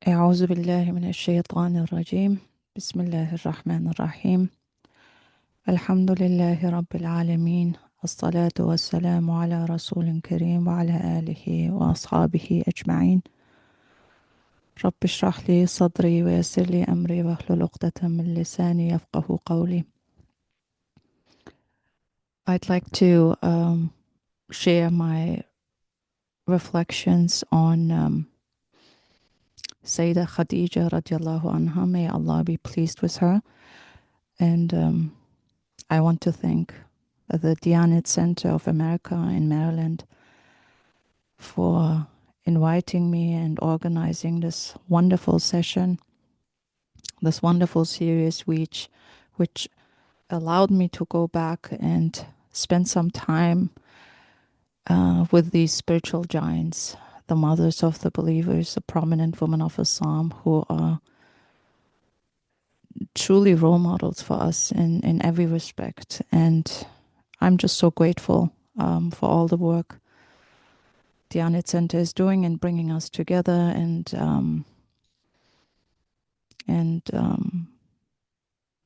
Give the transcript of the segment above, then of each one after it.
أعوذ بالله من الشيطان الرجيم. بسم الله الرحمن الرحيم. الحمد لله رب العالمين، الصلاة والسلام على رسول كريم وعلى آله وأصحابه أجمعين. رب اشرح لي صدري ويسر لي أمري واحلل عقدة من لساني يفقه قولي. I'd like to share my reflections on Sayyida Khadijah radiallahu anha. May Allah be pleased with her. And I want to thank the Diyanet Center of America in Maryland for inviting me and organizing this wonderful session, this wonderful series, which allowed me to go back and spend some time with these spiritual giants, the mothers of the believers, the prominent women of Islam, who are truly role models for us in every respect. And I'm just so grateful for all the work Diyanet Center is doing and bringing us together and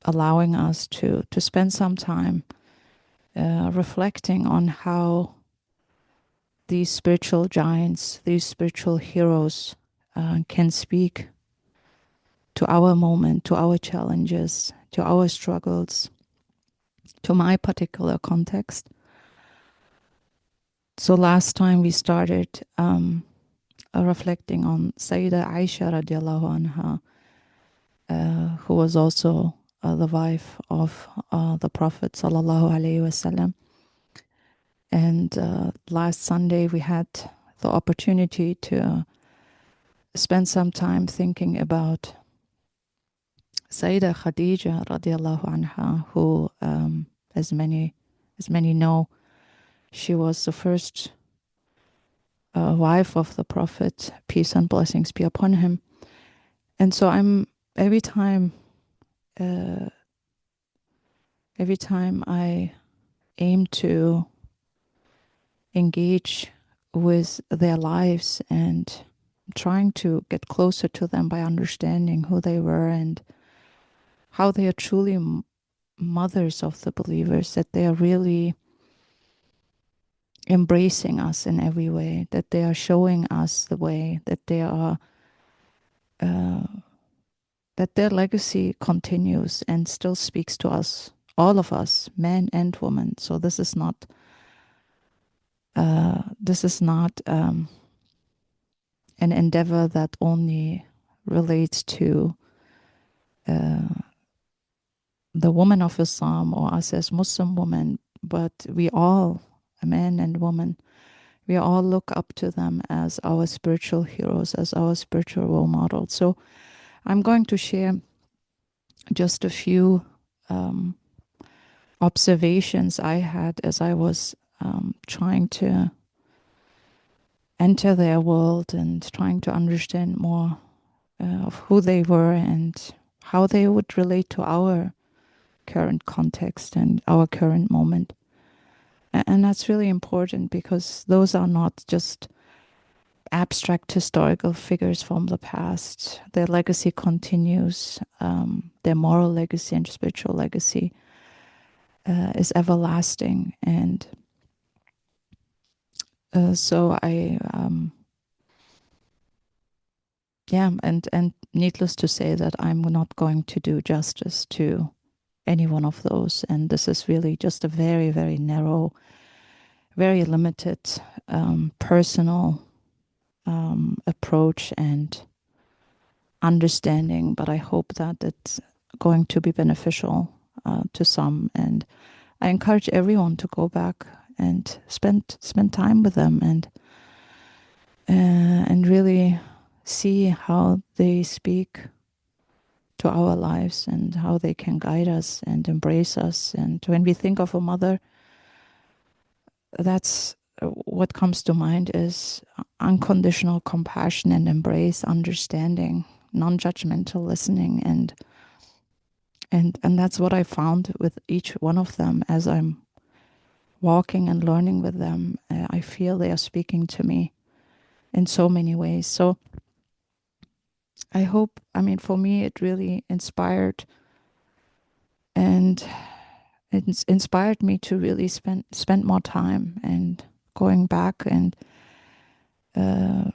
allowing us to spend some time reflecting on how these spiritual giants, these spiritual heroes can speak to our moment, to our challenges, to our struggles, to my particular context. So last time we started reflecting on Sayyida Aisha radiallahu anha, who was also the wife of the Prophet sallallahu alaihi wasallam. And last Sunday we had the opportunity to spend some time thinking about Sayyida Khadijah radiallahu anha, who, as many know, she was the first wife of the Prophet, peace and blessings be upon him. And so every time I aim to engage with their lives and trying to get closer to them by understanding who they were and how they are truly mothers of the believers, that they are really embracing us in every way, that they are showing us the way, that they are that their legacy continues and still speaks to us, all of us, men and women. So this is not an endeavor that only relates to the women of Islam or us as Muslim women, but we all, men and women, we all look up to them as our spiritual heroes, as our spiritual role models. So I'm going to share just a few observations I had as I was trying to enter their world and trying to understand more of who they were and how they would relate to our current context and our current moment. And that's really important because those are not just abstract historical figures from the past. Their legacy continues. Their moral legacy and spiritual legacy is everlasting. And so and needless to say that I'm not going to do justice to any one of those. And this is really just a very, very narrow, very limited, personal approach and understanding, but I hope that it's going to be beneficial to some. And I encourage everyone to go back and spend time with them and really see how they speak to our lives and how they can guide us and embrace us. And when we think of a mother, that's what comes to mind is unconditional compassion and embrace, understanding, non-judgmental listening, and that's what I found with each one of them as I'm walking and learning with them. I feel they are speaking to me in so many ways. So I hope, I mean, for me, it really inspired, and it's inspired me to really spend more time and going back. And uh,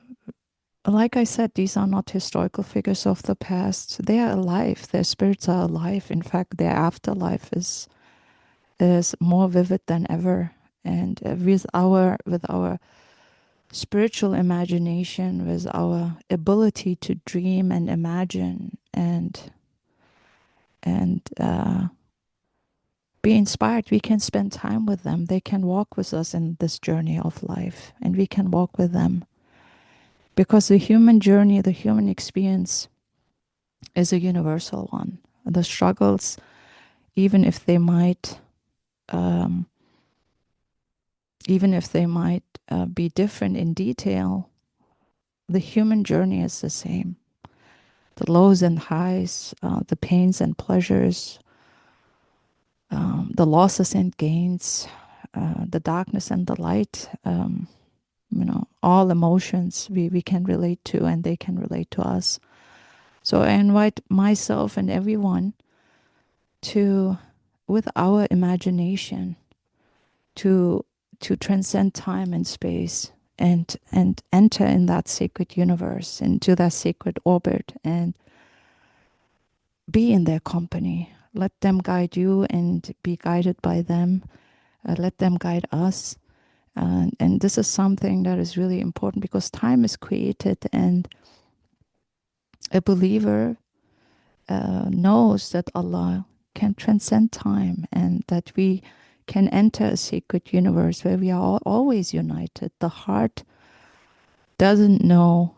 like I said, these are not historical figures of the past. They are alive. Their spirits are alive. In fact, their afterlife is more vivid than ever. And with our spiritual imagination, with our ability to dream and imagine and be inspired, we can spend time with them. They can walk with us in this journey of life, and we can walk with them, because the human journey, the human experience, is a universal one. The struggles, even if they might, um, be different in detail, the human journey is the same. The lows and highs, the pains and pleasures, the losses and gains, the darkness and the light, all emotions we can relate to, and they can relate to us. So I invite myself and everyone to, with our imagination, to transcend time and space, and enter in that sacred universe, into that sacred orbit, and be in their company. Let them guide you and be guided by them. Let them guide us. And this is something that is really important, because time is created, and a believer knows that Allah can transcend time, and that we can enter a sacred universe where we are always united. The heart doesn't know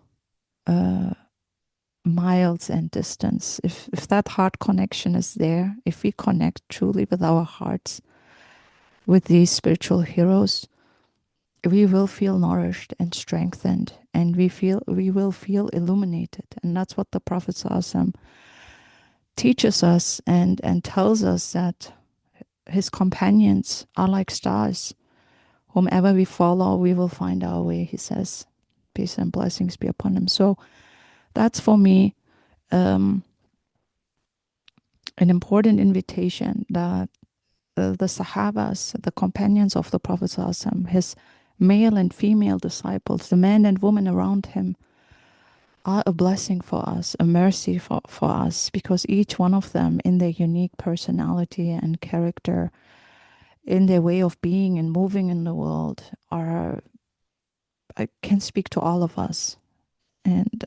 uh, miles and distance. If that heart connection is there, if we connect truly with our hearts, with these spiritual heroes, we will feel nourished and strengthened, and we will feel illuminated. And that's what the Prophet ﷺ teaches us, and tells us, that his companions are like stars. Whomever we follow, we will find our way, he says. Peace and blessings be upon him. So that's for me um, an important invitation, that the Sahabas, the companions of the Prophet ﷺ, his male and female disciples, the men and women around him, are a blessing for us, a mercy for us, because each one of them, in their unique personality and character, in their way of being and moving in the world, can speak to all of us. And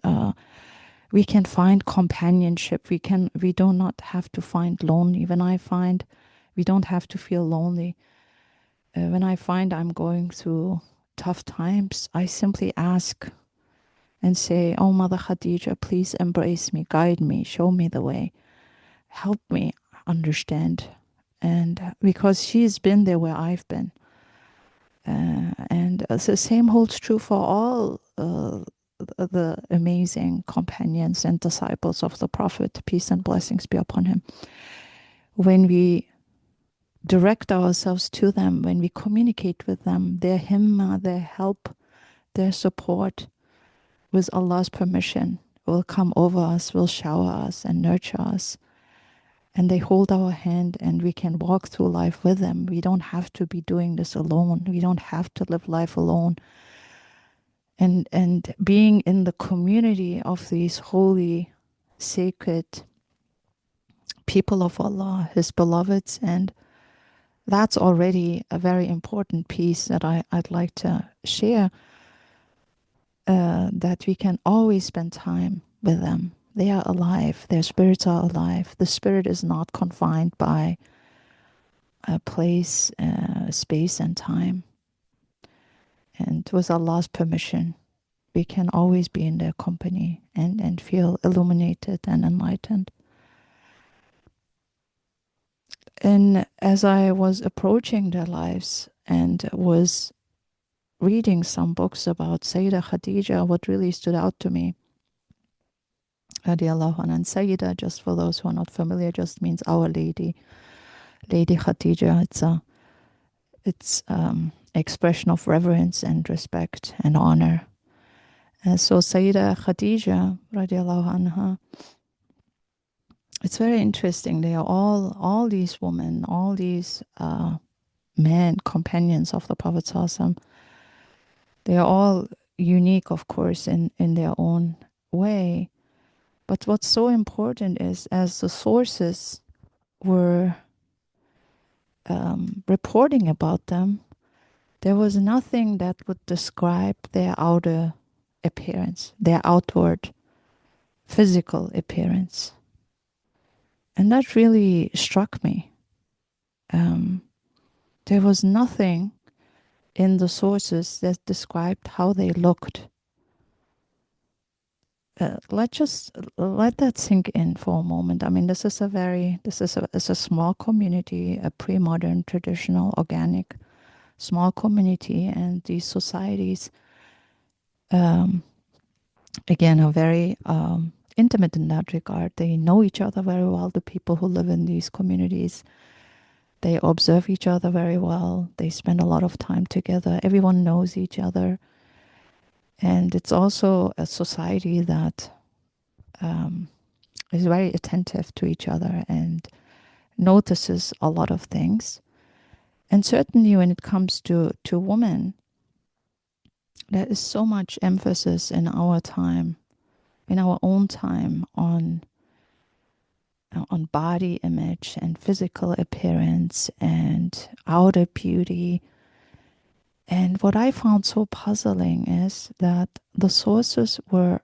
we can find companionship. We do not have to find lonely. When I find we don't have to feel lonely. When I find I'm going through tough times, I simply ask and say, "Oh, Mother Khadija, please embrace me, guide me, show me the way, help me understand." And because she's been there where I've been. And the same holds true for all the amazing companions and disciples of the Prophet, peace and blessings be upon him. When we direct ourselves to them, when we communicate with them, their himma, their help, their support, with Allah's permission, will come over us, will shower us and nurture us. And they hold our hand, and we can walk through life with them. We don't have to be doing this alone. We don't have to live life alone. And being in the community of these holy, sacred people of Allah, his beloveds, and that's already a very important piece that I'd like to share, that we can always spend time with them. They are alive. Their spirits are alive. The spirit is not confined by a place, space, and time. And with Allah's permission, we can always be in their company, and feel illuminated and enlightened. And as I was approaching their lives and was reading some books about Sayyida Khadijah, what really stood out to me, radiallahu anha, and Sayyida, just for those who are not familiar, just means Our Lady, Lady Khadijah. It's expression of reverence and respect and honor. So Sayyida Khadijah, radiallahu anha, it's very interesting. They are all these women, all these men, companions of the Prophet ﷺ. They are all unique, of course, in their own way. But what's so important is as the sources were reporting about them, there was nothing that would describe their outer appearance, their outward physical appearance. And that really struck me. There was nothing in the sources that described how they looked. Let that sink in for a moment. I mean, it's a small community, a pre-modern, traditional, organic, small community, and these societies, um, again, are very intimate in that regard. They know each other very well. The people who live in these communities, they observe each other very well. They spend a lot of time together. Everyone knows each other, and it's also a society that is very attentive to each other and notices a lot of things. And certainly when it comes to women, there is so much emphasis in our time, in our own time, on body image and physical appearance and outer beauty. And what I found so puzzling is that the sources were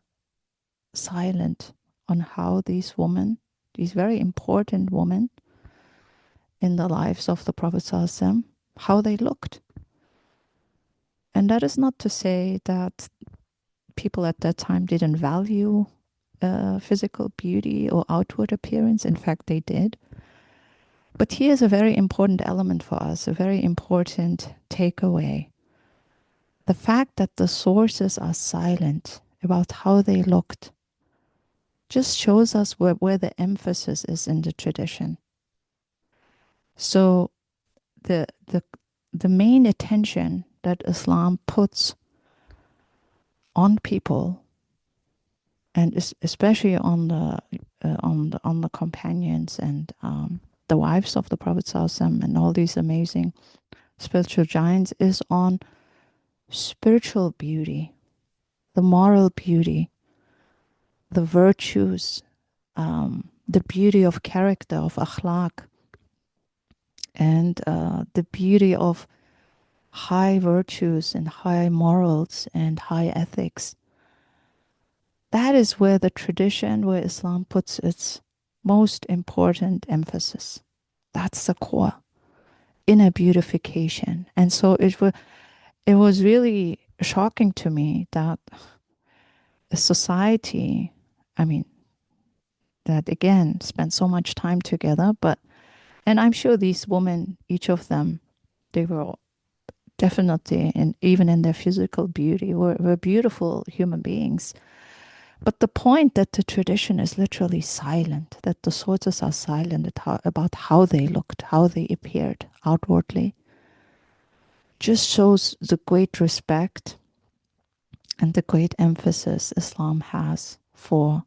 silent on how these women, these very important women in the lives of the Prophet ﷺ, how they looked. And that is not to say that people at that time didn't value physical beauty or outward appearance. In fact, they did. But here's a very important element for us, a very important takeaway. The fact that the sources are silent about how they looked just shows us where the emphasis is in the tradition. So the main attention that Islam puts on people, and especially on the companions and the wives of the Prophet ﷺ and all these amazing spiritual giants, is on spiritual beauty, the moral beauty, the virtues, the beauty of character, of akhlaq, and the beauty of high virtues and high morals and high ethics. That is where the tradition, where Islam puts its most important emphasis. That's the core, inner beautification. And so it was really shocking to me that a society, I mean, that again spent so much time together, and I'm sure these women, each of them, they were definitely, and even in their physical beauty, were beautiful human beings. But the point that the tradition is literally silent, that the sources are silent about how they looked, how they appeared outwardly, just shows the great respect and the great emphasis Islam has for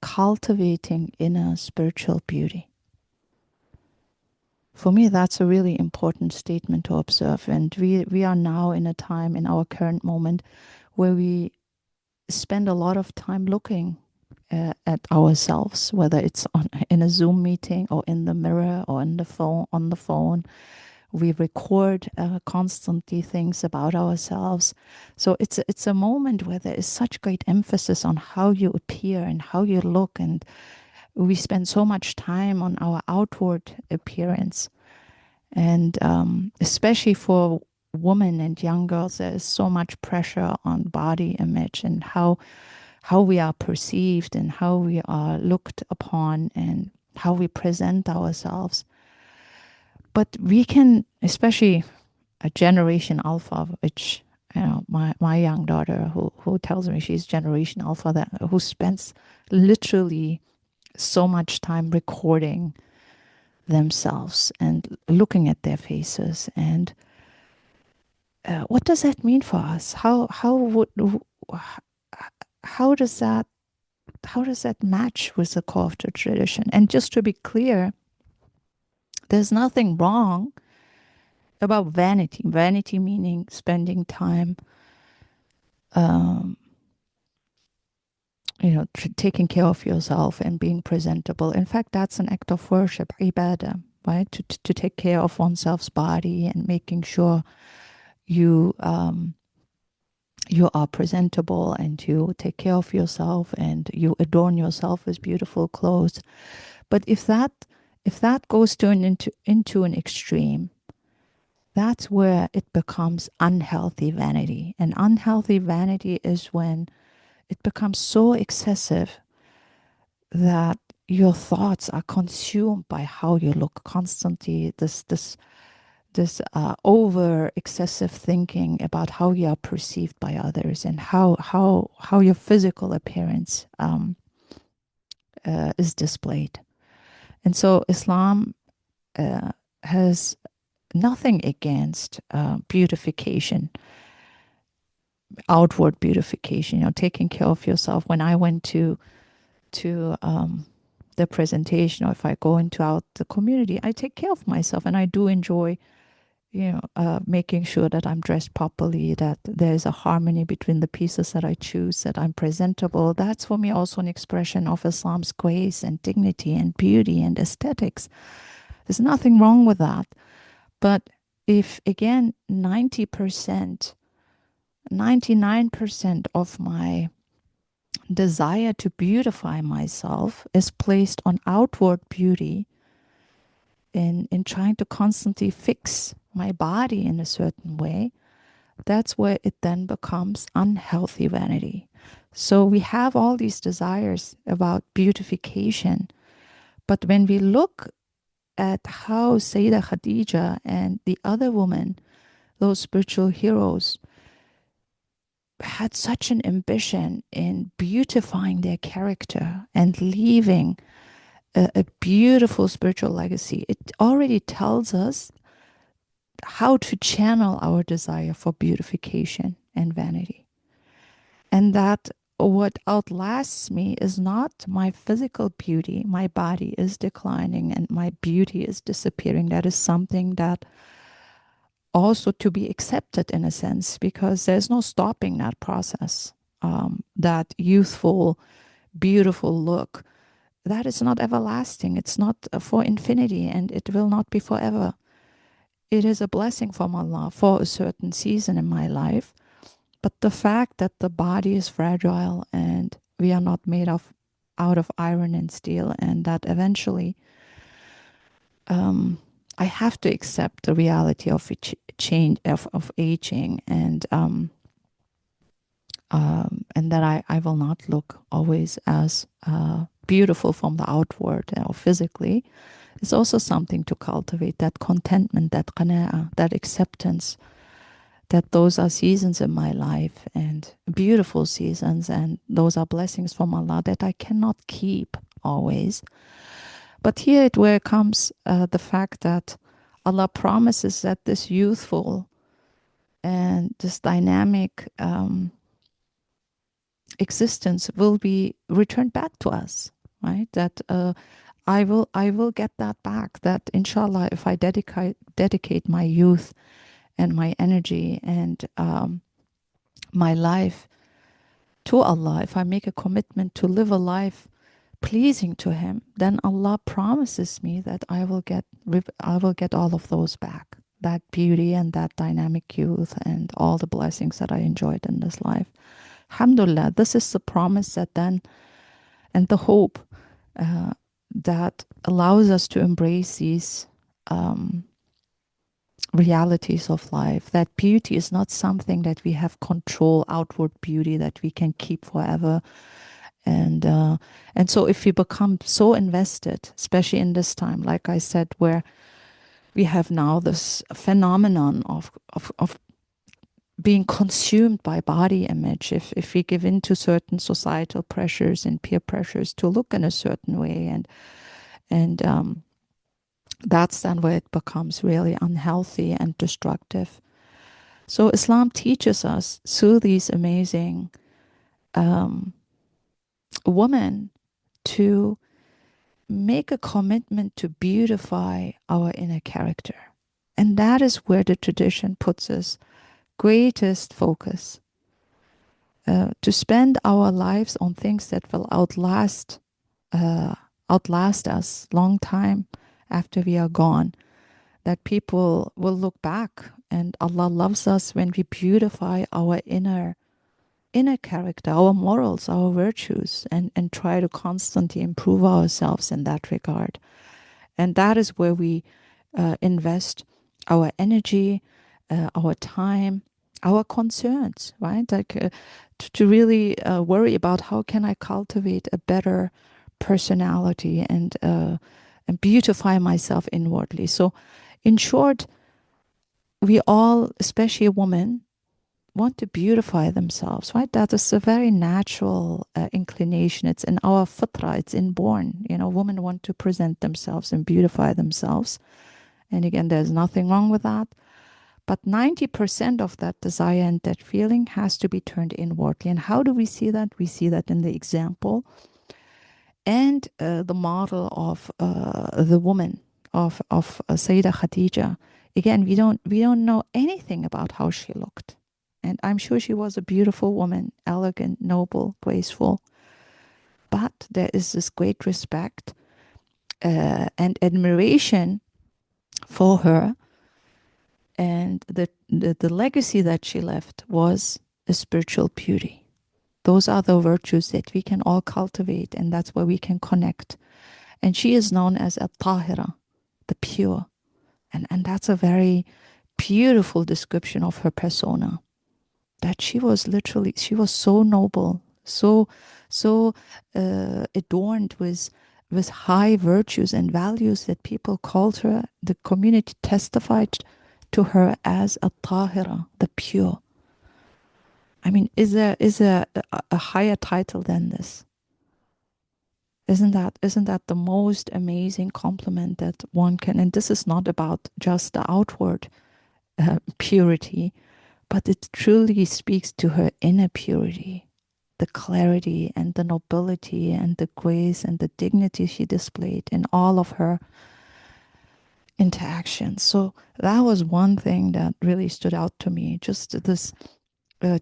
cultivating inner spiritual beauty. For me, that's a really important statement to observe. And we are now in a time, in our current moment, where we spend a lot of time looking at ourselves, whether it's in a Zoom meeting or in the mirror or in the phone, on the phone. We record constantly things about ourselves. So it's a moment where there is such great emphasis on how you appear and how you look, and we spend so much time on our outward appearance. And especially for women and young girls, there is so much pressure on body image and how we are perceived and how we are looked upon and how we present ourselves. But we can, especially a generation alpha, which, you know, my young daughter who tells me she's generation alpha, that who spends literally so much time recording themselves and looking at their faces. And what does that mean for us? how does that match with the core of the tradition? And just to be clear, there's nothing wrong about vanity. Vanity meaning spending time, um, taking care of yourself and being presentable. In fact, that's an act of worship, ibadah, right? To take care of oneself's body and making sure you you are presentable and you take care of yourself and you adorn yourself with beautiful clothes. But if that goes to into an extreme, that's where it becomes unhealthy vanity. And unhealthy vanity is when it becomes so excessive that your thoughts are consumed by how you look constantly. This over excessive thinking about how you are perceived by others and how your physical appearance is displayed. And so Islam has nothing against beautification, outward beautification. Taking care of yourself. When I went to the presentation, or if I go into out the community, I take care of myself, and I do enjoy making sure that I'm dressed properly, that there's a harmony between the pieces that I choose, that I'm presentable. That's for me also an expression of Islam's grace and dignity and beauty and aesthetics. There's nothing wrong with that. But if, again, 90%, 99% of my desire to beautify myself is placed on outward beauty, in trying to constantly fix my body in a certain way, that's where it then becomes unhealthy vanity. So we have all these desires about beautification, but when we look at how Sayyida Khadijah and the other women, those spiritual heroes, had such an ambition in beautifying their character and leaving a beautiful spiritual legacy, it already tells us how to channel our desire for beautification and vanity. And that what outlasts me is not my physical beauty. My body is declining and my beauty is disappearing. That is something that also to be accepted in a sense, because there's no stopping that process. That youthful, beautiful look, that is not everlasting. It's not for infinity, and it will not be forever. It is a blessing from Allah for a certain season in my life. But the fact that the body is fragile and we are not made out of iron and steel, and that eventually I have to accept the reality of change, of aging, and that I will not look always as beautiful from the outward or physically. It's also something to cultivate, that contentment, that qana'a, that acceptance, that those are seasons in my life and beautiful seasons, and those are blessings from Allah that I cannot keep always. But here where comes the fact that Allah promises that this youthful and this dynamic existence will be returned back to us, right? That I will get that back. That inshallah, if I dedicate my youth and my energy and my life to Allah, if I make a commitment to live a life pleasing to Him, then Allah promises me that I will get all of those back. That beauty and that dynamic youth and all the blessings that I enjoyed in this life. Alhamdulillah, this is the promise that then, and the hope that allows us to embrace these realities of life. That beauty is not something that we have control, outward beauty that we can keep forever. And so if we become so invested, especially in this time, like I said, where we have now this phenomenon of being consumed by body image, if we give in to certain societal pressures and peer pressures to look in a certain way, and that's then where it becomes really unhealthy and destructive. So Islam teaches us through these amazing um, woman to make a commitment to beautify our inner character. And that is where the tradition puts us greatest focus, to spend our lives on things that will uh, outlast us long time after we are gone, that people will look back, and Allah loves us when we beautify our inner character, our morals, our virtues, and try to constantly improve ourselves in that regard. And that is where we invest our energy, our time, our concerns, right? Like to really worry about how can I cultivate a better personality and beautify myself inwardly. So, in short, we all, especially women, want to beautify themselves, right? That is a very natural inclination. It's in our fitra, it's inborn. You know, women want to present themselves and beautify themselves. And again, there's nothing wrong with that. But 90% of that desire and that feeling has to be turned inwardly. And how do we see that? We see that in the example and the model of the woman of Sayyida Khadijah. Again, we don't know anything about how she looked. And I'm sure she was a beautiful woman, elegant, noble, graceful. But there is this great respect and admiration for her. And the legacy that she left was a spiritual beauty. Those are the virtues that we can all cultivate, and that's where we can connect. And she is known as a tahira, the pure. And that's a very beautiful description of her persona. That she was so noble, so adorned with high virtues and values that people called her, the community testified to her as a tahira, the pure. I mean, is there a higher title than this? Isn't that the most amazing compliment that one can? And this is not about just the outward purity, but it truly speaks to her inner purity, the clarity and the nobility and the grace and the dignity she displayed in all of her interactions. So that was one thing that really stood out to me. Just this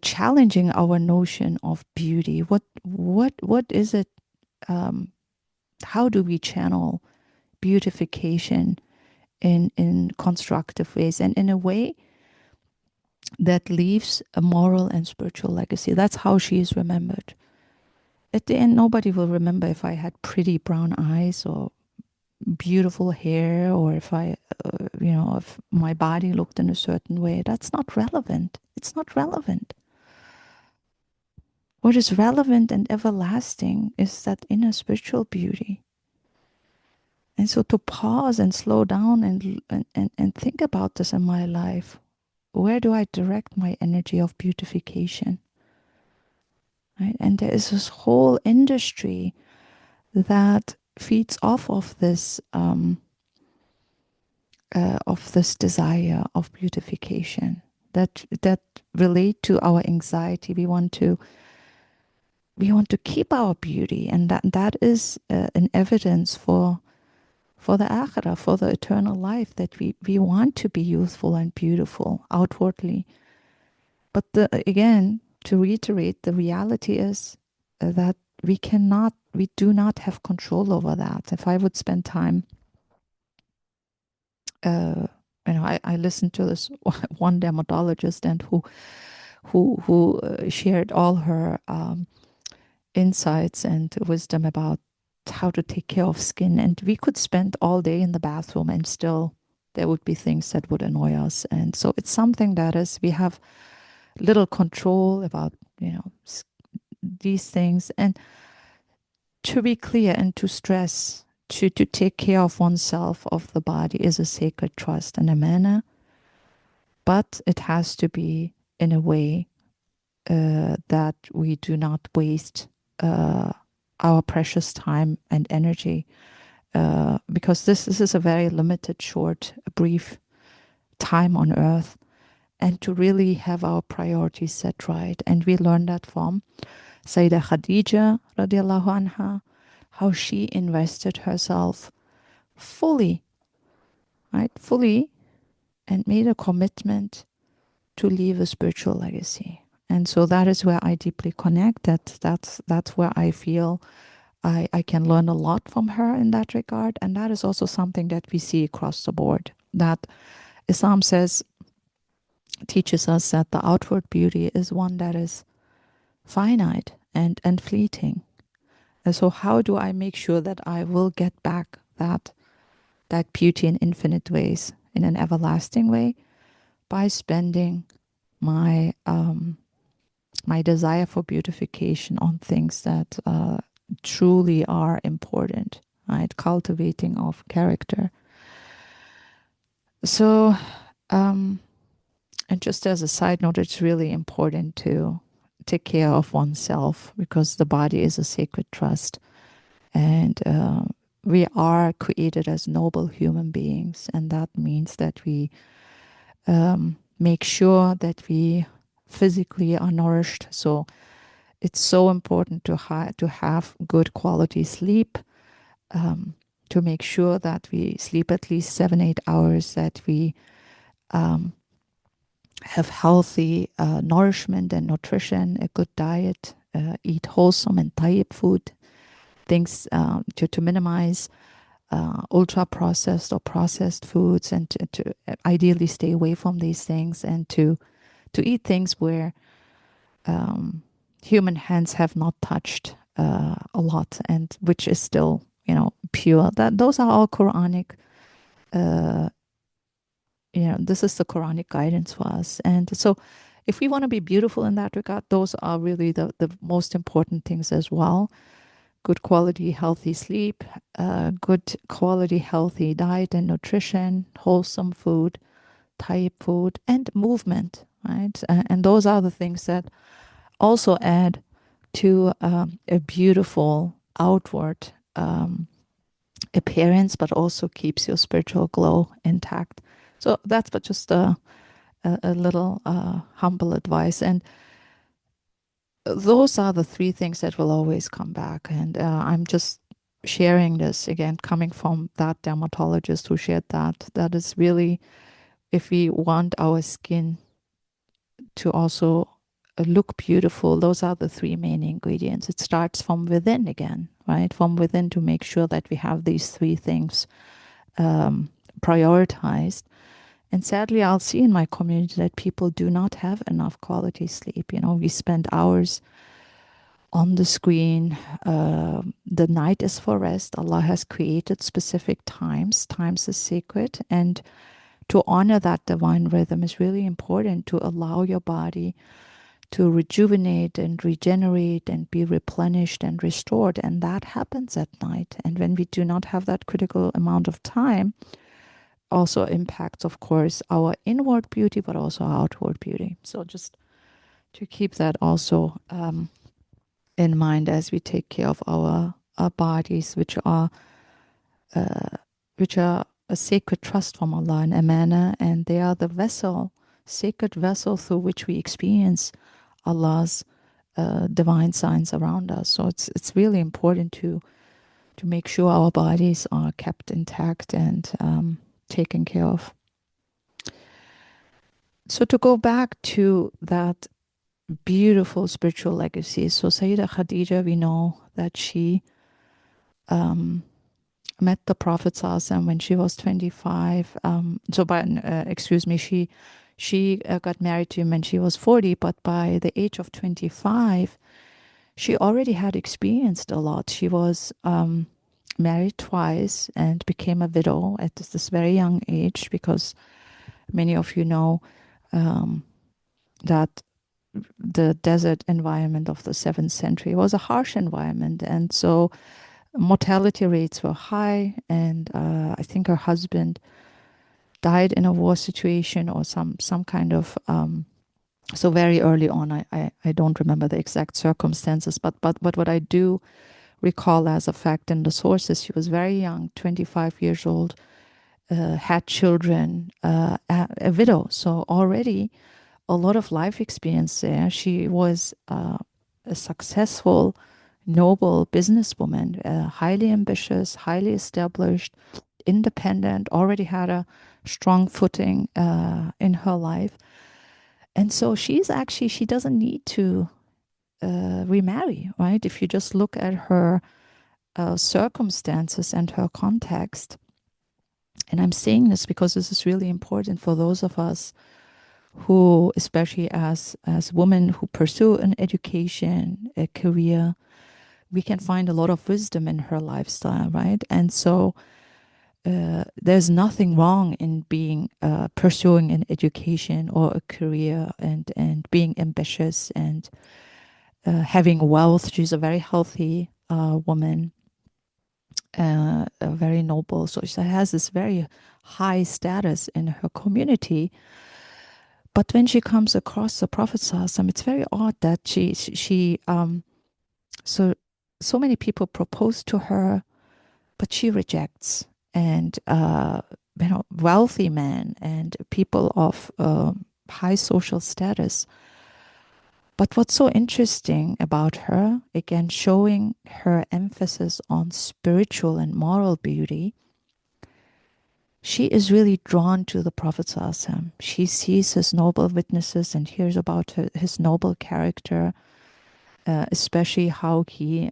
challenging our notion of beauty. What is it? Um, how do we channel beautification in constructive ways and in a way that leaves a moral and spiritual legacy? That's how she is remembered. At the end, nobody will remember if I had pretty brown eyes or beautiful hair, or if if my body looked in a certain way. That's not relevant. It's not relevant. What is relevant and everlasting is that inner spiritual beauty. And so to pause and slow down and think about this in my life, where do I direct my energy of beautification? Right? And there is this whole industry that feeds off of this desire of beautification that relate to our anxiety. We want to keep our beauty, and that is an evidence for the akhirah, for the eternal life, that we want to be youthful and beautiful outwardly. But again, to reiterate, the reality is that we do not have control over that. If I would spend time, uh, I listened to this one dermatologist, and who shared all her insights and wisdom about how to take care of skin. And we could spend all day in the bathroom, and still there would be things that would annoy us. And so it's something that is, we have little control about, these things. And to be clear and to stress, to take care of oneself, of the body, is a sacred trust and a manner, but it has to be in a way that we do not waste our precious time and energy, because this is a very limited, short, brief time on earth, and to really have our priorities set right. And we learn that from Sayyida Khadijah radiallahu anha, how she invested herself fully, right? Fully, and made a commitment to leave a spiritual legacy. And so that is where I deeply connect. That's where I feel I can learn a lot from her in that regard. And that is also something that we see across the board. That Islam teaches us that the outward beauty is one that is finite and fleeting. And so how do I make sure that I will get back that beauty in infinite ways, in an everlasting way? By spending my my desire for beautification on things that truly are important, right? Cultivating of character. So, and just as a side note, it's really important to take care of oneself because the body is a sacred trust. And we are created as noble human beings. And that means that we make sure that we physically are nourished. So it's so important to have good quality sleep, to make sure that we sleep at least 7-8 hours, that we have healthy nourishment and nutrition, a good diet, eat wholesome and tayyib food, things to minimize ultra processed or processed foods, and to ideally stay away from these things, and to eat things where human hands have not touched a lot, and which is still, pure. That those are all Quranic. This is the Quranic guidance for us, and so if we want to be beautiful in that regard, those are really the most important things as well. Good quality, healthy sleep, good quality, healthy diet and nutrition, wholesome food, type food, and movement, right? And those are the things that also add to a beautiful outward appearance, but also keeps your spiritual glow intact. So that's but just a little humble advice. And those are the three things that will always come back. And I'm just sharing this again, coming from that dermatologist who shared that. That is really, if we want our skin to also look beautiful, those are the three main ingredients. It starts from within again, right? From within, to make sure that we have these three things prioritized. And sadly, I'll see in my community that people do not have enough quality sleep. We spend hours on the screen. The night is for rest. Allah has created specific times. Times is sacred. And to honor that divine rhythm is really important, to allow your body to rejuvenate and regenerate and be replenished and restored. And that happens at night. And when we do not have that critical amount of time, also impacts, of course, our inward beauty, but also our outward beauty. So just to keep that also in mind as we take care of our bodies, which are a sacred trust from Allah and amana, and they are the vessel, sacred vessel through which we experience Allah's divine signs around us. So it's really important to make sure our bodies are kept intact and taken care of. So to go back to that beautiful spiritual legacy. So Sayyida Khadijah, we know that she met the Prophet ﷺ when she was 25. She got married to him when she was 40, but by the age of 25, she already had experienced a lot. She was married twice and became a widow at this very young age, because many of you know that the desert environment of the 7th century was a harsh environment. And so mortality rates were high. And I think her husband died in a war situation or some kind of, so very early on. I don't remember the exact circumstances, but what I do recall as a fact in the sources, she was very young, 25 years old, had children, a widow. So already a lot of life experience there. She was a successful, noble businesswoman, highly ambitious, highly established, independent, already had a strong footing in her life. And so she doesn't need to remarry, right? If you just look at her circumstances and her context. And I'm saying this because this is really important for those of us who, especially as women who pursue an education, a career, we can find a lot of wisdom in her lifestyle, right? And so there's nothing wrong in being pursuing an education or a career and being ambitious and having wealth. She's a very healthy woman, very noble. So she has this very high status in her community. But when she comes across the Prophet Sallallahu, it's very odd that so so many people propose to her, but she rejects. And wealthy men and people of high social status. But what's so interesting about her, again, showing her emphasis on spiritual and moral beauty, she is really drawn to the Prophet ﷺ. She sees his noble witnesses and hears about his noble character, especially how he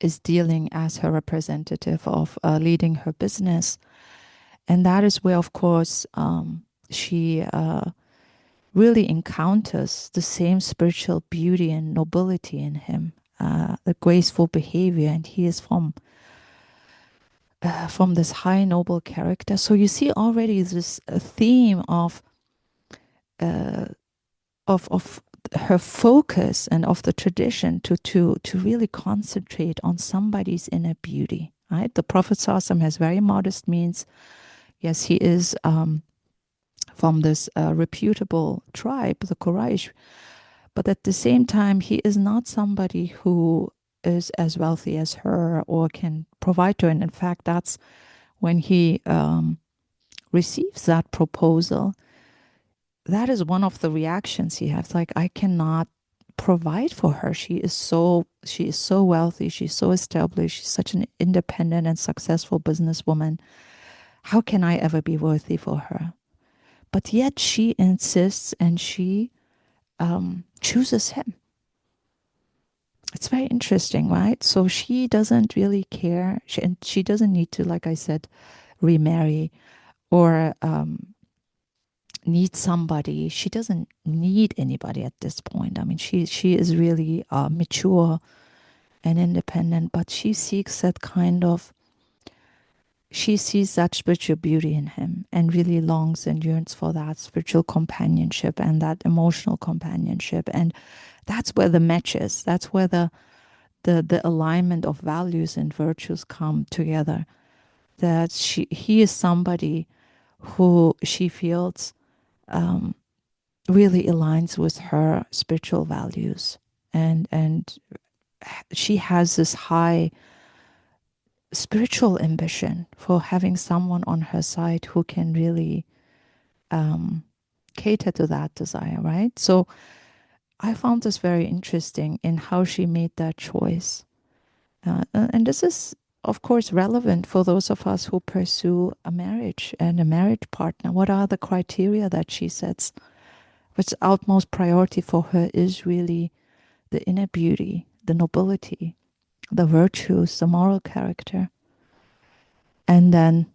is dealing as her representative of leading her business. And that is where, of course, she really encounters the same spiritual beauty and nobility in him, the graceful behavior, and he is from this high noble character. So you see already this theme uh, of her focus and of the tradition to really concentrate on somebody's inner beauty. Right, the Prophet ﷺ has very modest means. Yes, he is from this reputable tribe, the Quraysh, but at the same time, he is not somebody who is as wealthy as her or can provide to her. And in fact, that's when he receives that proposal. That is one of the reactions he has. Like, I cannot provide for her. She is so wealthy. She's so established. She's such an independent and successful businesswoman. How can I ever be worthy for her? But yet she insists and she chooses him. It's very interesting, right? So she doesn't really care. And she doesn't need to, like I said, remarry or need somebody. She doesn't need anybody at this point. I mean, she is really mature and independent, but she seeks that she sees that spiritual beauty in him and really longs and yearns for that spiritual companionship and that emotional companionship. And that's where the match is. That's where the alignment of values and virtues come together. That he is somebody who she feels really aligns with her spiritual values, and she has this high spiritual ambition for having someone on her side who can really cater to that desire, right? So I found this very interesting in how she made that choice. And this is, of course, relevant for those of us who pursue a marriage and a marriage partner. What are the criteria that she sets? Which utmost priority for her is really the inner beauty, the nobility, the virtues, the moral character. And then,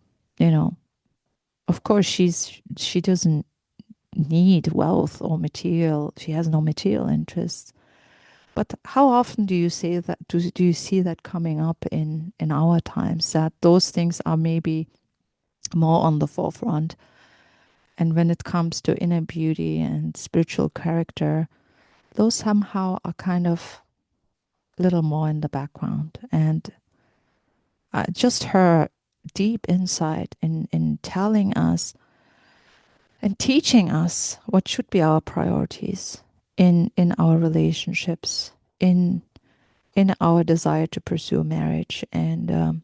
of course, she doesn't need wealth or material. She has no material interests. But how often do you say that? Do you see that coming up in our times? That those things are maybe more on the forefront, and when it comes to inner beauty and spiritual character, those somehow are kind of a little more in the background. And just her deep insight in telling us and teaching us what should be our priorities in our relationships, in our desire to pursue marriage and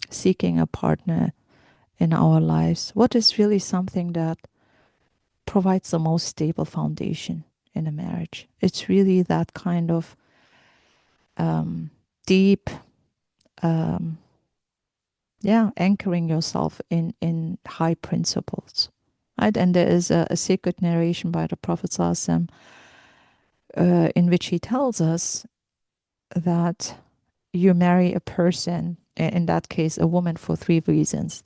seeking a partner in our lives. What is really something that provides the most stable foundation in a marriage. It's really that kind of deep, anchoring yourself in high principles. Right? And there is a sacred narration by the Prophet ﷺ, in which he tells us that you marry a person, in that case, a woman, for three reasons: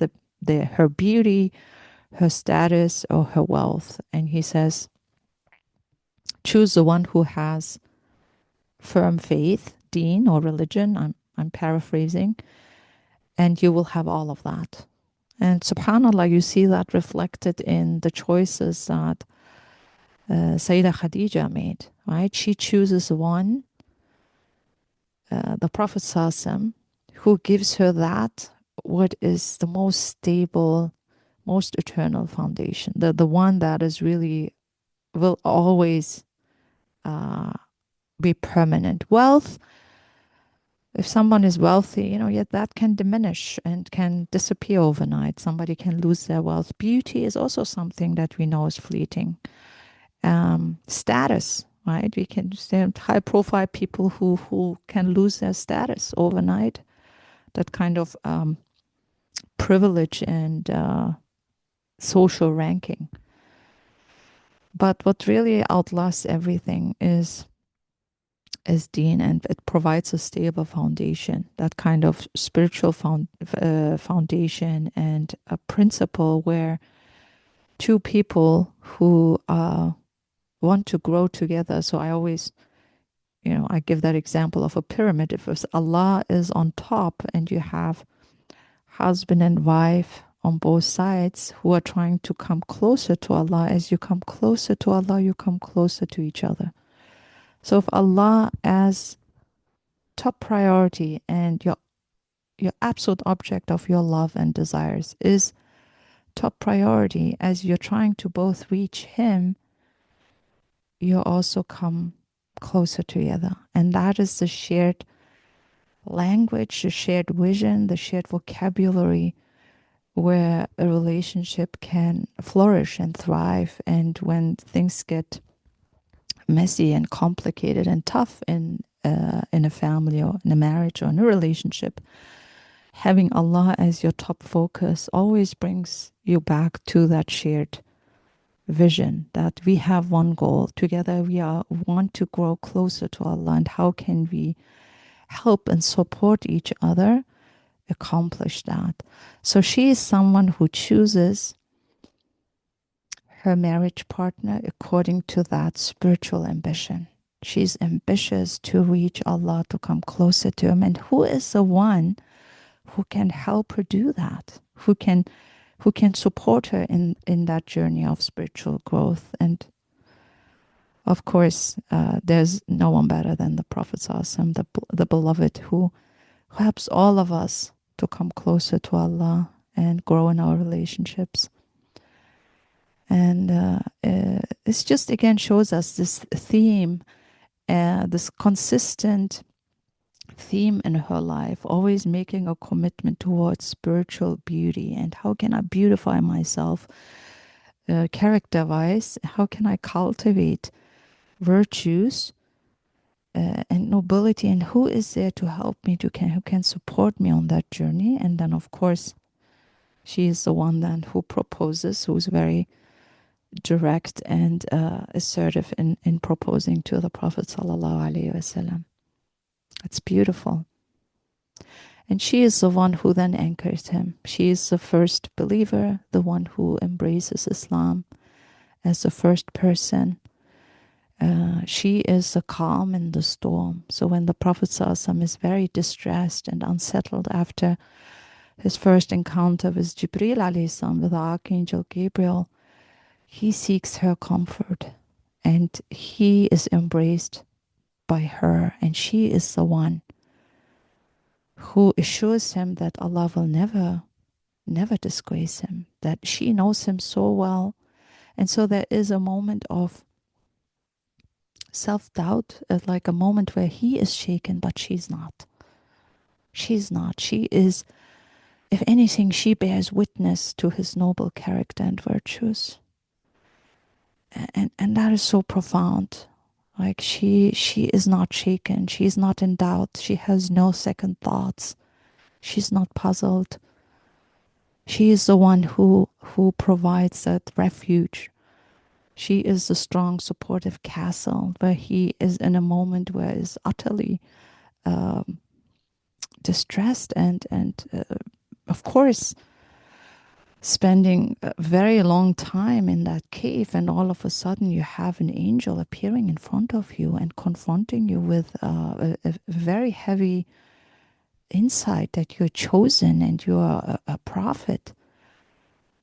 her beauty, her status, or her wealth. And he says, choose the one who has firm faith, deen or religion. I'm paraphrasing, and you will have all of that. And subhanAllah, you see that reflected in the choices that Sayyida Khadijah made, right? She chooses one, the Prophet ﷺ, who gives her that, what is the most stable, most eternal foundation, the one that is really, will always be permanent. Wealth, if someone is wealthy, yet that can diminish and can disappear overnight. Somebody can lose their wealth. Beauty is also something that we know is fleeting. Status, right? We can stand high profile people who can lose their status overnight. That kind of privilege and social ranking. But what really outlasts everything is deen, and it provides a stable foundation, that kind of spiritual foundation and a principle where two people who want to grow together. So I always, I give that example of a pyramid. If Allah is on top and you have husband and wife on both sides who are trying to come closer to Allah, as you come closer to Allah, you come closer to each other. So if Allah as top priority and your absolute object of your love and desires is top priority, as you're trying to both reach Him, you also come closer together. And that is the shared language, the shared vision, the shared vocabulary where a relationship can flourish and thrive. And when things get messy and complicated and tough in a family or in a marriage or in a relationship, having Allah as your top focus always brings you back to that shared vision, that we have one goal together. We want to grow closer to Allah, and how can we help and support each other accomplish that? So she is someone who chooses her marriage partner according to that spiritual ambition. She's ambitious to reach Allah, to come closer to Him. And who is the one who can help her do that? Who can support her in that journey of spiritual growth? And of course, there's no one better than the Prophet ﷺ, the beloved, who helps all of us to come closer to Allah and grow in our relationships. And it's just, again, shows us this theme, this consistent theme in her life, always making a commitment towards spiritual beauty. And how can I beautify myself character-wise? How can I cultivate virtues and nobility? And who is there to help me, who can support me on that journey? And then, of course, she is the one then who proposes, who's very direct and assertive in proposing to the Prophet ﷺ. It's beautiful. And she is the one who then anchors him. She is the first believer, the one who embraces Islam as the first person. She is the calm in the storm. So when the Prophet ﷺ is very distressed and unsettled after his first encounter with Jibreel alayhi salam, with the Archangel Gabriel, he seeks her comfort, and he is embraced by her, and she is the one who assures him that Allah will never disgrace him, that she knows him so well. And so there is a moment of self-doubt, like a moment where he is shaken, but she's not. She's not. She is, if anything, she bears witness to his noble character and virtues. And that is so profound. Like she is not shaken. She is not in doubt. She has no second thoughts. She's not puzzled. She is the one who provides that refuge. She is the strong, supportive castle where he is in a moment where is utterly um, distressed and of course spending a very long time in that cave, and all of a sudden you have an angel appearing in front of you and confronting you with a very heavy insight that you're chosen and you're a prophet.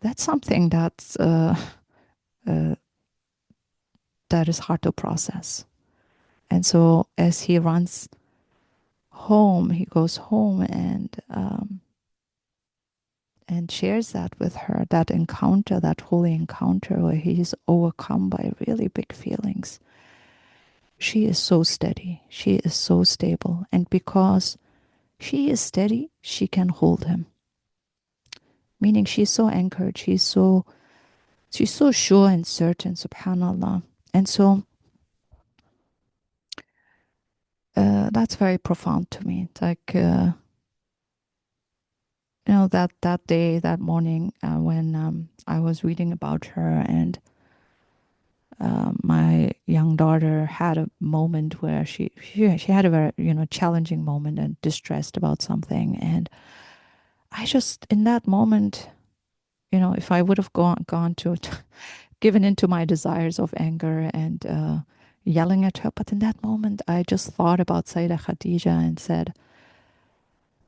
That's something uh, that is hard to process. And so as he runs home, he goes home and shares that with her, that encounter, that holy encounter where he is overcome by really big feelings. She is so steady. She is so stable. And because she is steady, she can hold him. Meaning she's so anchored. She's so sure and certain, subhanallah. And so that's very profound to me. It's like, that day, that morning, when I was reading about her, and my young daughter had a moment where she had a very challenging moment and distressed about something, and I just in that moment, if I would have gone to given into my desires of anger and yelling at her, but in that moment I just thought about Sayyida Khadijah and said,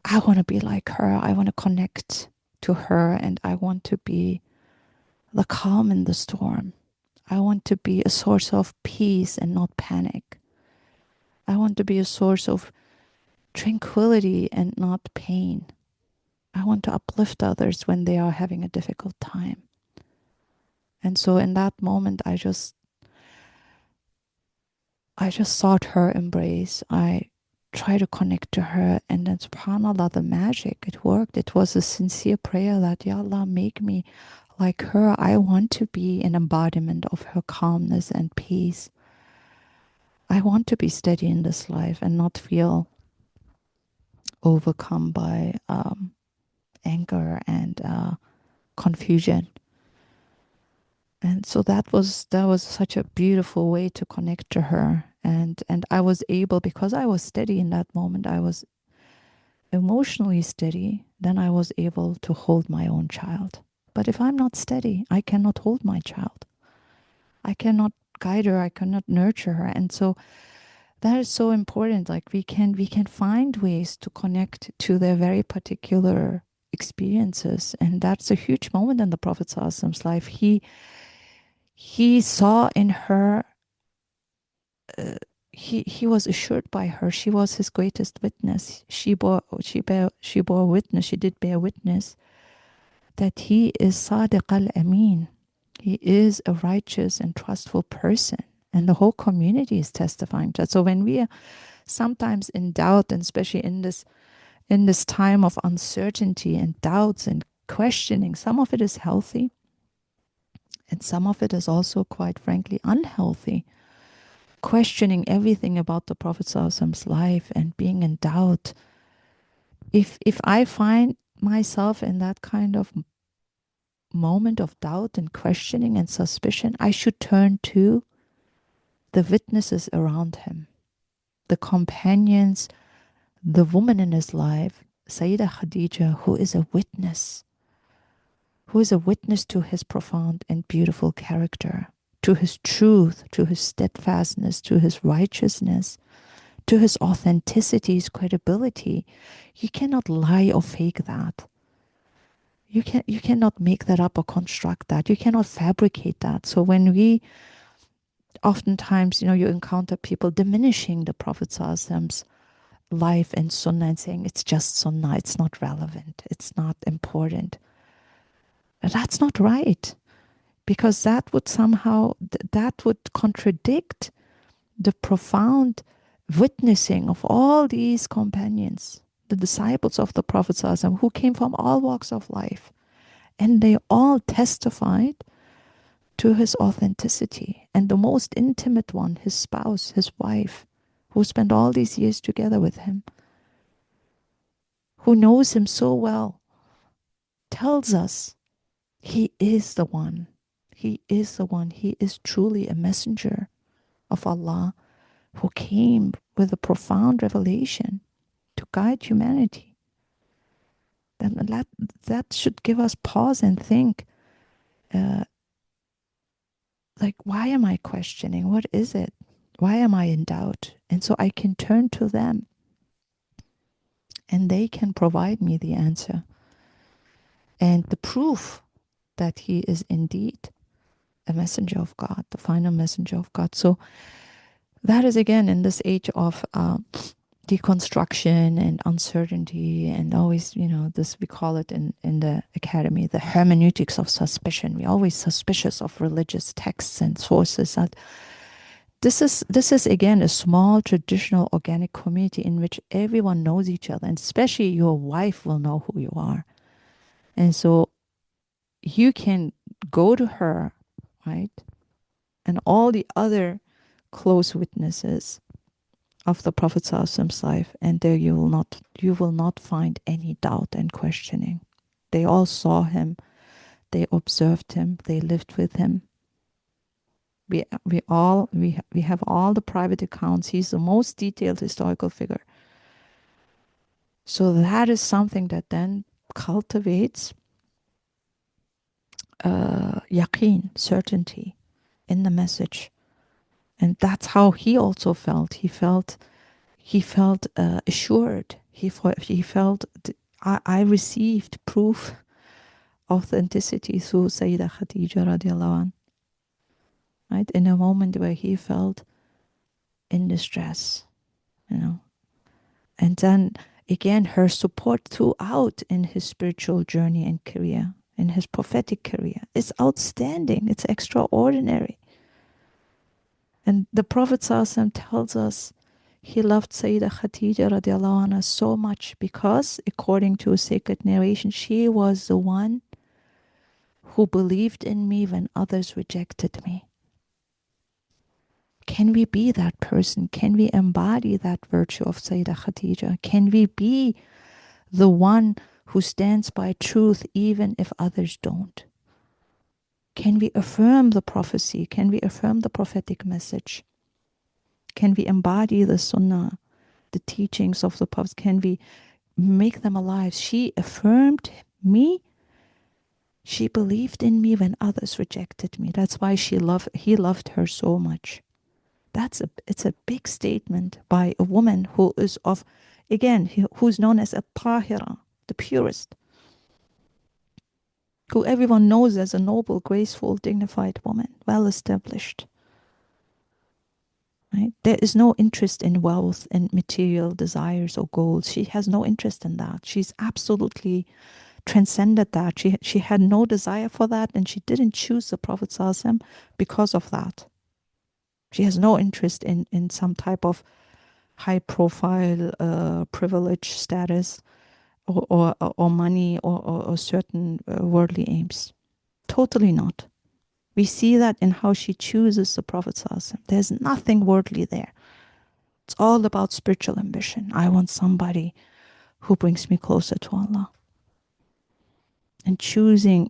I want to be like her. I want to connect to her, and I want to be the calm in the storm. I want to be a source of peace and not panic. I want to be a source of tranquility and not pain. I want to uplift others when they are having a difficult time. And so in that moment, I just sought her embrace. I tried to connect to her, and then subhanAllah, the magic, it worked. It was a sincere prayer that, Ya Allah, make me like her. I want to be an embodiment of her calmness and peace. I want to be steady in this life and not feel overcome by anger and confusion. And so that was such a beautiful way to connect to her. And I was able, because I was steady in that moment, I was emotionally steady, then I was able to hold my own child. But if I'm not steady, I cannot hold my child. I cannot guide her, I cannot nurture her. And so that is so important. Like we can find ways to connect to their very particular experiences. And that's a huge moment in the Prophet ﷺ's life. He saw in her, he was assured by her. She was his greatest witness. She bore witness. She did bear witness that he is Sadiq al-Amin. He is a righteous and trustful person. And the whole community is testifying to that. So when we are sometimes in doubt, and especially in this time of uncertainty and doubts and questioning, some of it is healthy, and some of it is also, quite frankly, unhealthy. Questioning everything about the Prophet ﷺ's life and being in doubt. If I find myself in that kind of moment of doubt and questioning and suspicion, I should turn to the witnesses around him, the companions, the woman in his life, Sayyida Khadijah, who is a witness to his profound and beautiful character, to his truth, to his steadfastness, to his righteousness, to his authenticity, his credibility. You cannot lie or fake that. You cannot make that up or construct that. You cannot fabricate that. So when we oftentimes, you encounter people diminishing the Prophet ﷺ's life and sunnah and saying it's just sunnah, it's not relevant, it's not important. That's not right, because that would contradict the profound witnessing of all these companions, the disciples of the Prophet ﷺ, who came from all walks of life, and they all testified to his authenticity. And the most intimate one, his spouse, his wife, who spent all these years together with him, who knows him so well, tells us he is the one. He is the one. He is truly a messenger of Allah who came with a profound revelation to guide humanity. Then that should give us pause and think, like, why am I questioning? What is it? Why am I in doubt? And so I can turn to them and they can provide me the answer and the proof that he is indeed a messenger of God, the final messenger of God. So that is, again, in this age of deconstruction and uncertainty, and always, this, we call it in the academy, the hermeneutics of suspicion. We're always suspicious of religious texts and sources. And this is again a small traditional organic community in which everyone knows each other, and especially your wife will know who you are. And so you can go to her, right? And all the other close witnesses of the Prophet ﷺ's life, and there you will not find any doubt and questioning. They all saw him, they observed him, they lived with him. We have all the private accounts. He's the most detailed historical figure. So that is something that then cultivates yaqeen, certainty in the message. And that's how he also felt. He felt assured. He felt, I received proof of authenticity through Sayyida Khadijah radiallahu anh, right? In a moment where he felt in distress, And then again, her support throughout in his spiritual journey and career, in his prophetic career, is outstanding. It's extraordinary. And the Prophet ﷺ tells us he loved Sayyida Khadijah radiallahu anha so much because, according to a sacred narration, she was the one who believed in me when others rejected me. Can we be that person? Can we embody that virtue of Sayyida Khadijah? Can we be the one who stands by truth even if others don't? Can we affirm the prophecy? Can we affirm the prophetic message? Can we embody the sunnah, the teachings of the Prophet? Can we make them alive? She affirmed me. She believed in me when others rejected me. That's why he loved her so much. It's a big statement by a woman who is who's known as a tahira, the purest, who everyone knows as a noble, graceful, dignified woman, well established. Right? There is no interest in wealth and material desires or goals. She has no interest in that. She's absolutely transcended that. She had no desire for that, and she didn't choose the Prophet ﷺ because of that. She has no interest in some type of high profile privilege status or money or certain worldly aims. Totally not. We see that in how she chooses the Prophet ﷺ. There's nothing worldly there. It's all about spiritual ambition. I want somebody who brings me closer to Allah. And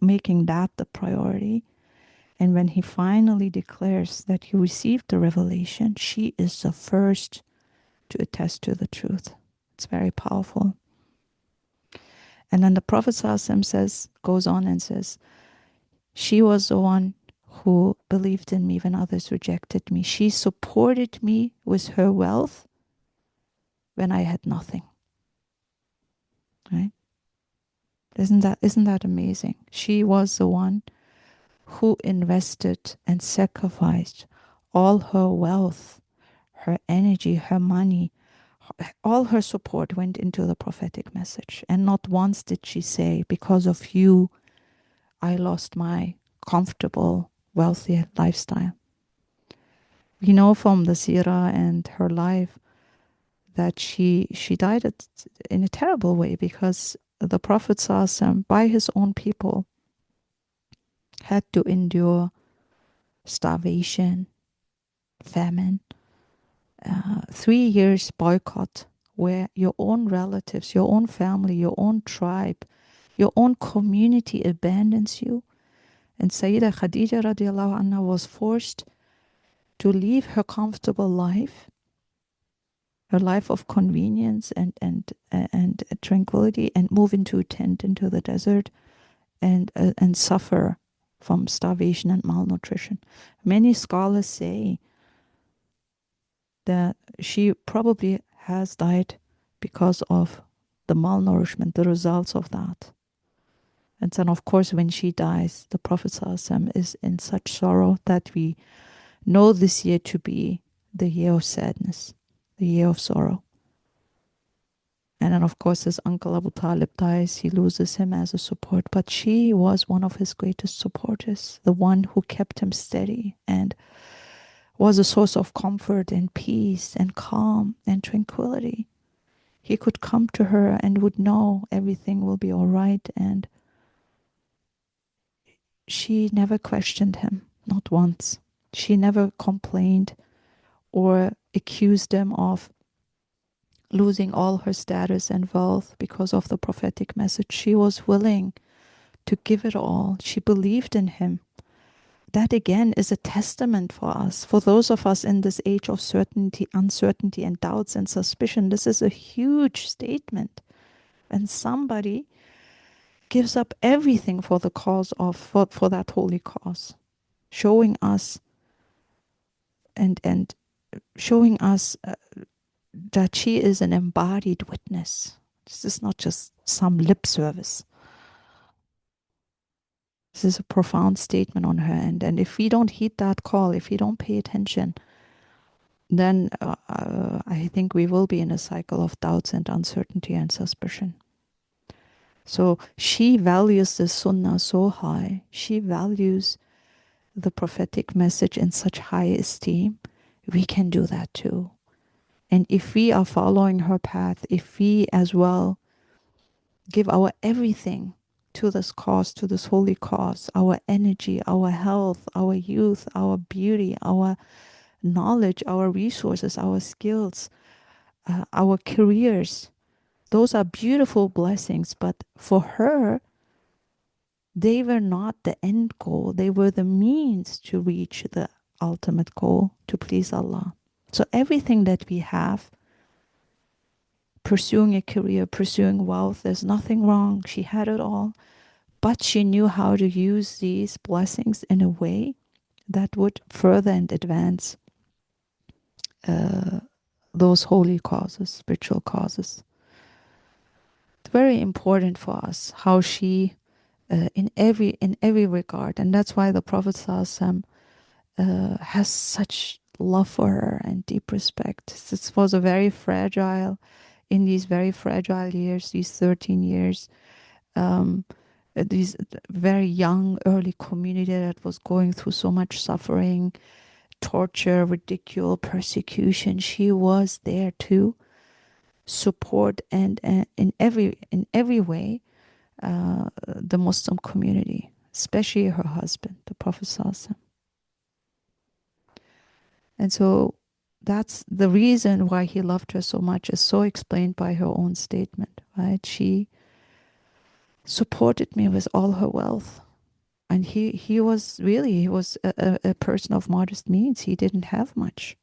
making that the priority. And when he finally declares that he received the revelation, she is the first to attest to the truth. It's very powerful. And then the Prophet ﷺ goes on and says, she was the one who believed in me when others rejected me. She supported me with her wealth when I had nothing. Right? Isn't that amazing? She was the one who invested and sacrificed all her wealth, her energy, her money, all her support went into the prophetic message. And not once did she say, because of you, I lost my comfortable, wealthy lifestyle. We know from the seerah and her life that she died in a terrible way, because the Prophet ﷺ, by his own people, had to endure starvation, famine, 3 years boycott where your own relatives, your own family, your own tribe, your own community abandons you. And Sayyida Khadijah radiallahu anha was forced to leave her comfortable life, her life of convenience and tranquility, and move into a tent into the desert and suffer from starvation and malnutrition. Many scholars say that she probably has died because of the malnourishment, the results of that. And then, of course, when she dies, the Prophet ﷺ is in such sorrow that we know this year to be the year of sadness, the year of sorrow. And then, of course, his uncle Abu Talib dies. He loses him as a support. But she was one of his greatest supporters, the one who kept him steady and was a source of comfort and peace and calm and tranquility. He could come to her and would know everything will be all right. And she never questioned him, not once. She never complained or accused him of losing all her status and wealth because of the prophetic message. She was willing to give it all. She believed in him. That again is a testament for us, for those of us in this age of certainty, uncertainty, and doubts and suspicion. This is a huge statement. When somebody gives up everything for the cause of, for that holy cause, showing us and showing us that she is an embodied witness. This is not just some lip service. This is a profound statement on her end. And if we don't heed that call, if we don't pay attention, then I think we will be in a cycle of doubts and uncertainty and suspicion. So she values the sunnah so high. She values the prophetic message in such high esteem. We can do that too. And if we are following her path, if we as well give our everything to this cause, to this holy cause, our energy, our health, our youth, our beauty, our knowledge, our resources, our skills, our careers, those are beautiful blessings. But for her, they were not the end goal. They were the means to reach the ultimate goal, to please Allah. So everything that we have, pursuing a career, pursuing wealth, there's nothing wrong. She had it all. But she knew how to use these blessings in a way that would further and advance those holy causes, spiritual causes. It's very important for us how she, in every regard, and that's why the Prophet ﷺ, has such love for her and deep respect. This was a very fragile, in these very fragile years, these 13 years. This very young, early community that was going through so much suffering, torture, ridicule, persecution. She was there to support and in every way the Muslim community, especially her husband, the Prophet ﷺ. And so that's the reason why he loved her so much, is so explained by her own statement, right? She supported me with all her wealth. And he was a person of modest means. He didn't have much.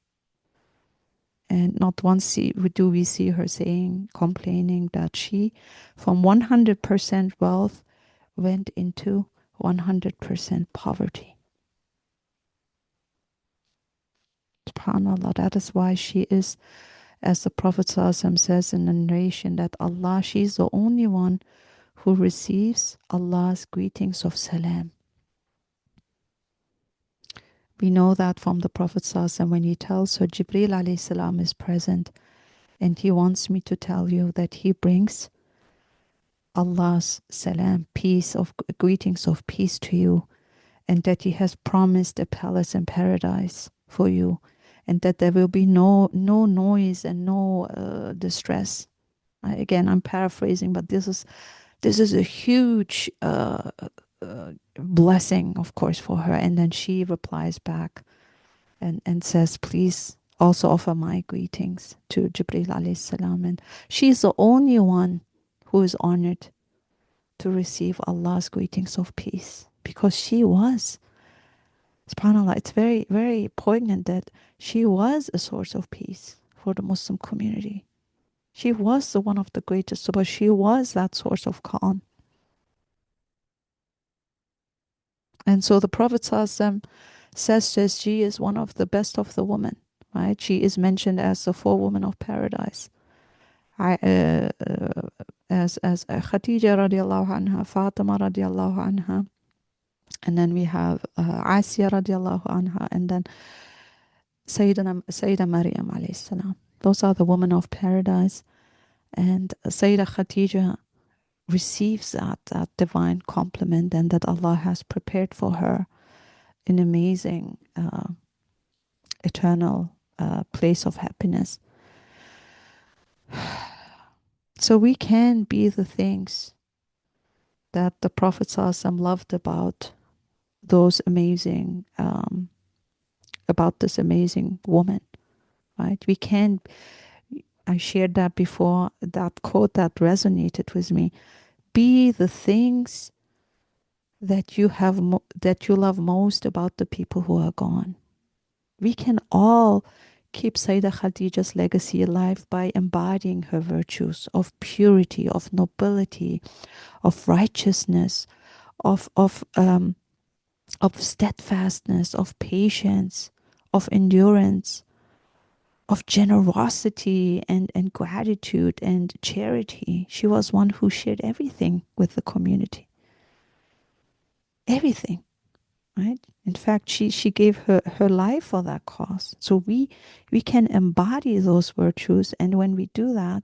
And not once do we see her complaining that she, from 100% wealth, went into 100% poverty. SubhanAllah, that is why she is, as the Prophet ﷺ says in the narration, that Allah, she is the only one who receives Allah's greetings of salam. We know that from the Prophet ﷺ when he tells her, Jibreel alayhi salam is present and he wants me to tell you that he brings Allah's salam, greetings of peace to you, and that he has promised a palace in paradise for you, and that there will be no noise and no distress. Again, I'm paraphrasing, but this is a huge blessing, of course, for her. And then she replies back and says, please also offer my greetings to Jibril alayhi salam. And she's the only one who is honored to receive Allah's greetings of peace, because she was, subhanAllah, it's very, very poignant that she was a source of peace for the Muslim community. She was the one of the greatest, but she was that source of calm. And so the Prophet ﷺ says that she is one of the best of the women, right? She is mentioned as the four women of paradise. As Khadija radiallahu anha, Fatima radiallahu anha, and then we have Asiya radiallahu anha, and then Sayyida Maryam alayhi salam. Those are the women of paradise. And Sayyida Khadijah receives that divine compliment, and that Allah has prepared for her an amazing eternal place of happiness. So we can be the things that the Prophet ﷺ loved about those amazing, about this amazing woman, right? We can, I shared that before, that quote that resonated with me. Be the things that you have, that you love most about the people who are gone. We can all keep Sayyida Khadijah's legacy alive by embodying her virtues of purity, of nobility, of righteousness, of steadfastness, of patience, of endurance, of generosity and gratitude and charity. She was one who shared everything with the community. Everything, right? In fact, she gave her life for that cause. So we can embody those virtues. And when we do that,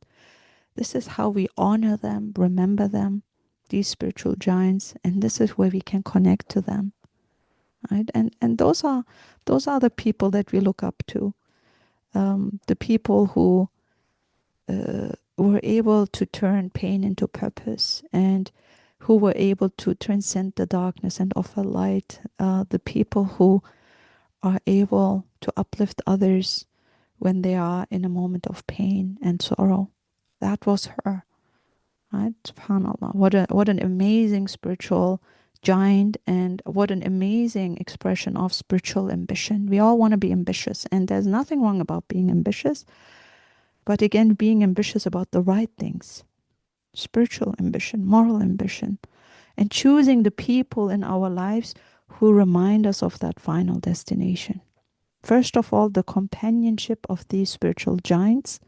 this is how we honor them, remember them, these spiritual giants. And this is where we can connect to them, right? And those are the people that we look up to. The people who were able to turn pain into purpose, and who were able to transcend the darkness and offer light. The people who are able to uplift others when they are in a moment of pain and sorrow. That was her, right? SubhanAllah. What an amazing spiritual giant, and what an amazing expression of spiritual ambition. We all want to be ambitious, and there's nothing wrong about being ambitious. But again, being ambitious about the right things, spiritual ambition, moral ambition, and choosing the people in our lives who remind us of that final destination. First of all, the companionship of these spiritual giants,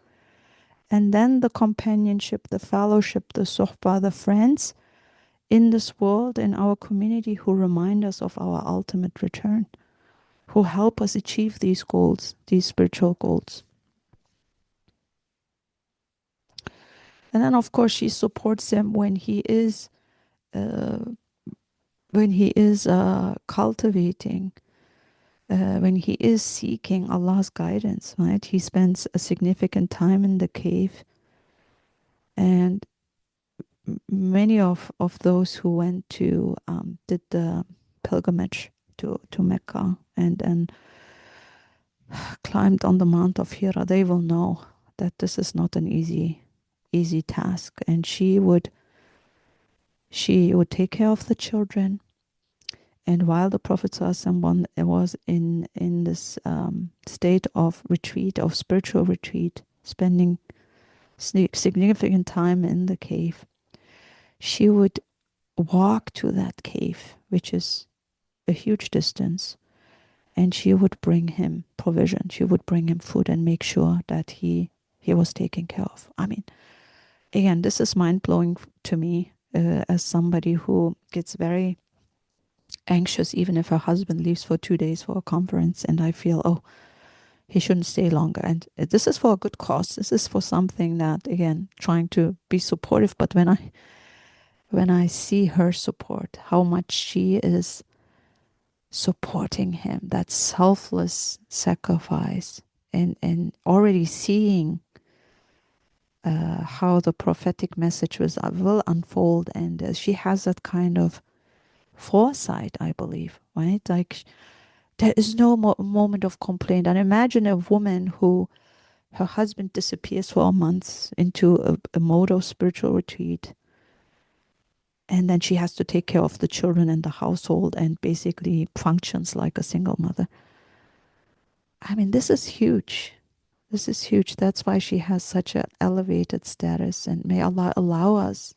and then the companionship, the fellowship, the suhbah, the friends in this world, in our community, who remind us of our ultimate return, who help us achieve these goals, these spiritual goals. And then, of course, she supports him when he is cultivating, when he is seeking Allah's guidance, right? He spends a significant time in the cave, and many of those who went to did the pilgrimage to Mecca and climbed on the Mount of Hira, they will know that this is not an easy task. And she would take care of the children. And while the Prophet ﷺ was in this state of retreat, of spiritual retreat, spending significant time in the cave, she would walk to that cave, which is a huge distance, and she would bring him provision. She would bring him food and make sure that he was taken care of. I mean, again, this is mind-blowing to me as somebody who gets very anxious even if her husband leaves for 2 days for a conference, and I feel, oh, he shouldn't stay longer. And this is for a good cause. This is for something that, again, trying to be supportive. But when I see her support, how much she is supporting him, that selfless sacrifice, and already seeing how the prophetic message will unfold. And she has that kind of foresight, I believe, right? Like there is no moment of complaint. And imagine a woman who her husband disappears for months into a mode of spiritual retreat, and then she has to take care of the children and the household and basically functions like a single mother. I mean, this is huge. This is huge. That's why she has such an elevated status. And may Allah allow us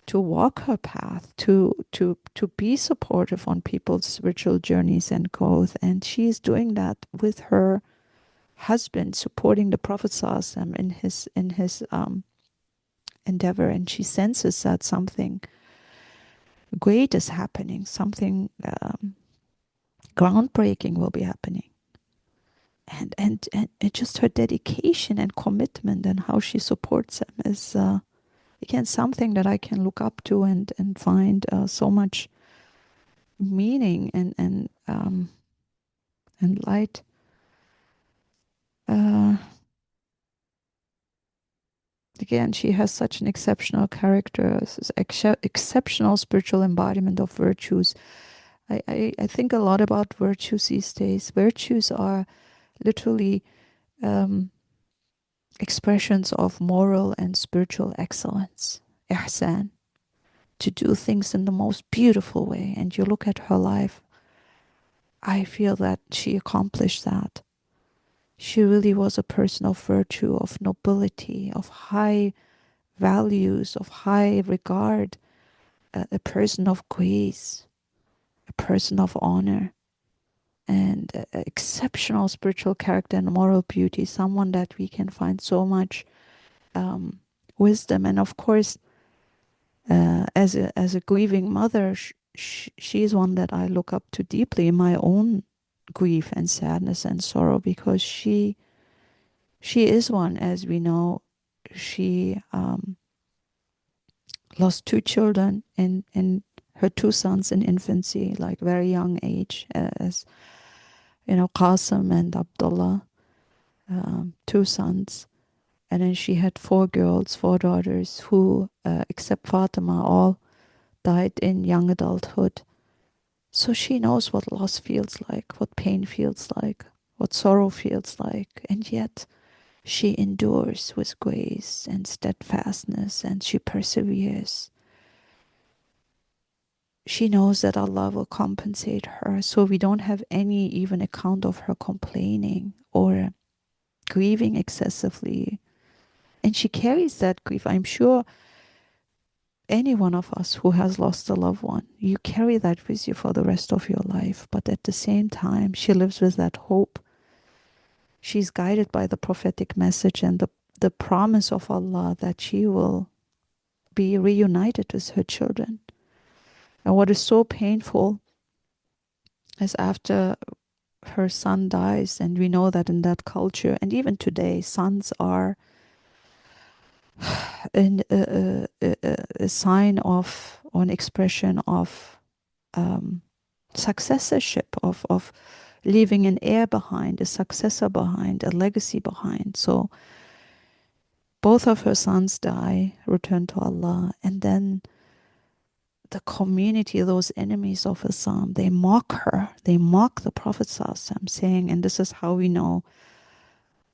to walk her path, to be supportive on people's spiritual journeys and growth. And she's doing that with her husband, supporting the Prophet ﷺ in his endeavor. And she senses that something great is happening, something groundbreaking will be happening. And it just her dedication and commitment and how she supports him is again something that I can look up to and find so much meaning and light. Uh, Again, she has such an exceptional character, exceptional spiritual embodiment of virtues. I think a lot about virtues these days. Virtues are literally um, expressions of moral and spiritual excellence, ihsan, to do things in the most beautiful way. And you look at her life, I feel that she accomplished that. She really was a person of virtue, of nobility, of high values, of high regard, a person of grace, a person of honor, and exceptional spiritual character and moral beauty, someone that we can find so much um, wisdom. And of course, as a grieving mother, she is one that I look up to deeply in my own grief and sadness and sorrow, because she is one, as we know. She lost two children in her two sons in infancy, like very young age, as you know, Qasim and Abdullah, two sons. And then she had four girls, four daughters, who, except Fatima, all died in young adulthood. So she knows what loss feels like, what pain feels like, what sorrow feels like. And yet she endures with grace and steadfastness, and she perseveres. She knows that Allah will compensate her. So we don't have any even account of her complaining or grieving excessively. And she carries that grief. I'm sure any one of us who has lost a loved one, you carry that with you for the rest of your life. But at the same time, she lives with that hope. She's guided by the prophetic message and the promise of Allah that she will be reunited with her children. And what is so painful is after her son dies, and we know that in that culture, and even today, sons are a sign of, or an expression of successorship, of leaving an heir behind, a successor behind, a legacy behind. So both of her sons die, return to Allah, and then the community, those enemies of Islam, they mock her. They mock the Prophet ﷺ, saying, and this is how we know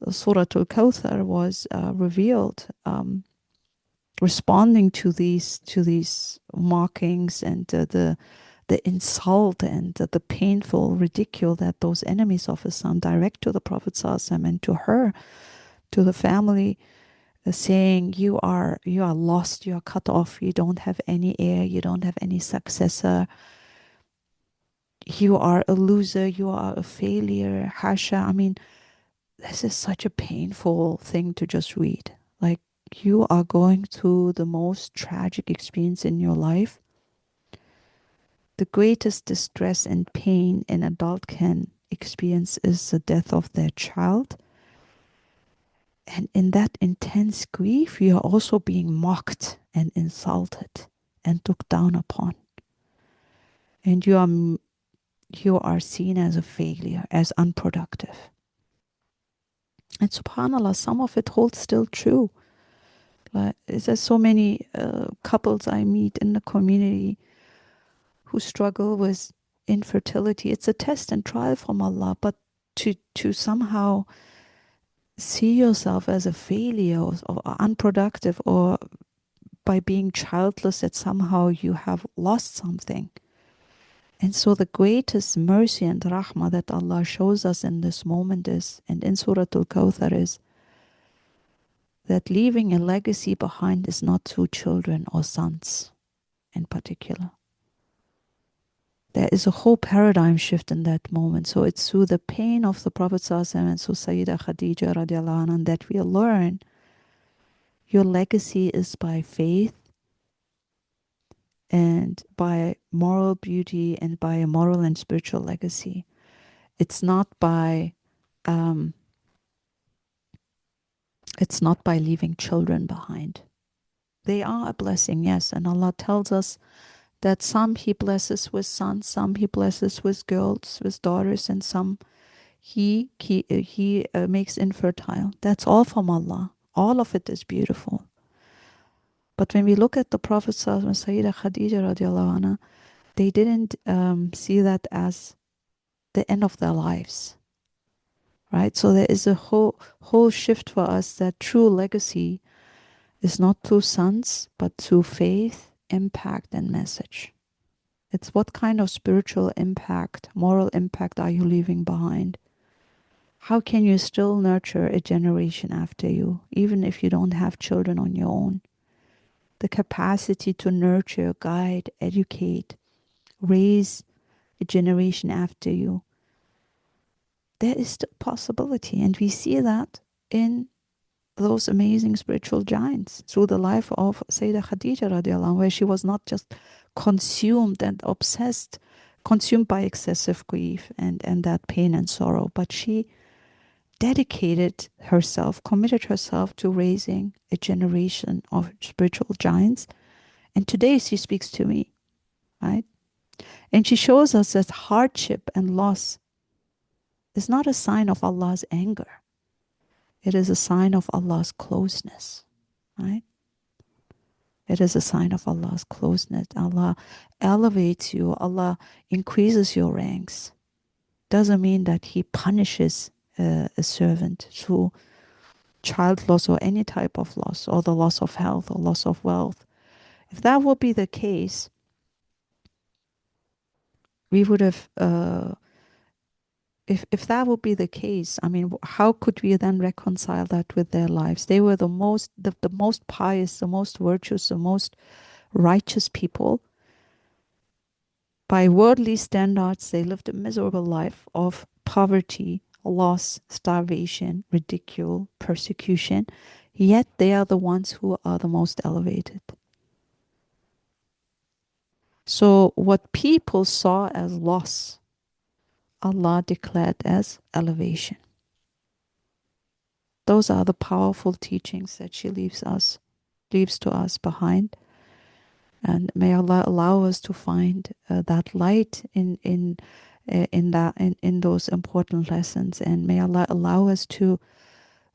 Surah Al-Kawthar was revealed, responding to these mockings and the insult and the painful ridicule that those enemies of Islam direct to the Prophet ﷺ and to her, to the family, saying, you are lost, you are cut off, you don't have any heir, you don't have any successor, you are a loser, you are a failure, hasha. I mean, this is such a painful thing to just read. Like, you are going through the most tragic experience in your life. The greatest distress and pain an adult can experience is the death of their child. And in that intense grief, you are also being mocked and insulted and looked down upon. And you are seen as a failure, as unproductive. And subhanAllah, some of it holds still true. Like, there's so many couples I meet in the community who struggle with infertility. It's a test and trial from Allah, but to somehow see yourself as a failure or unproductive, or by being childless that somehow you have lost something. And so the greatest mercy and rahmah that Allah shows us in this moment is, and in Surah Al-Kawthar, is that leaving a legacy behind is not through children or sons in particular. There is a whole paradigm shift in that moment. So it's through the pain of the Prophet ﷺ and through Sayyida Khadijah radiallahu anha that we learn your legacy is by faith and by moral beauty and by a moral and spiritual legacy. It's not by leaving children behind. They are a blessing, yes, and Allah tells us that some He blesses with sons, some He blesses with girls, with daughters, and some He makes infertile. That's all from Allah. All of it is beautiful. But when we look at the Prophet Sayyida Khadijah radiallahu anha, they didn't see that as the end of their lives, right? So there is a whole shift for us that true legacy is not through sons, but through faith, impact, and message. It's what kind of spiritual impact, moral impact are you leaving behind? How can you still nurture a generation after you, even if you don't have children on your own? The capacity to nurture, guide, educate, raise a generation after you. There is the possibility, and we see that in those amazing spiritual giants through the life of Sayyida Khadijah radiallahu anha, where she was not just consumed and obsessed, consumed by excessive grief and that pain and sorrow, but she dedicated herself, committed herself to raising a generation of spiritual giants. And today she speaks to me, right? And she shows us that hardship and loss is not a sign of Allah's anger. It is a sign of Allah's closeness, right? It is a sign of Allah's closeness. Allah elevates you. Allah increases your ranks. Doesn't mean that He punishes a servant through child loss or any type of loss, or the loss of health or loss of wealth. If that would be the case, we would have if that would be the case, I mean, how could we then reconcile that with their lives? They were the most pious, the most virtuous, the most righteous people. By worldly standards, they lived a miserable life of poverty, loss, starvation, ridicule, persecution. Yet they are the ones who are the most elevated. So what people saw as loss, Allah declared as elevation. Those are the powerful teachings that she leaves to us behind. And may Allah allow us to find that light in those important lessons. And may Allah allow us to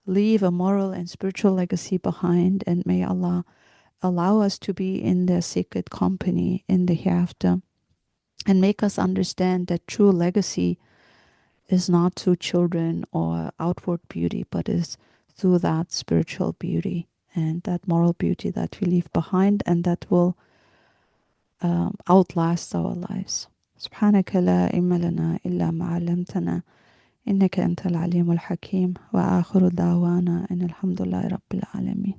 leave a moral and spiritual legacy behind. And may Allah allow us to be in their sacred company in the hereafter. And make us understand that true legacy is not through children or outward beauty, but is through that spiritual beauty and that moral beauty that we leave behind, and that will outlast our lives. سبحانك لا علم لنا إلا ما علمتنا إنك أنت العليم الحكيم وآخر دعوانا إن الحمد لله رب العالمين.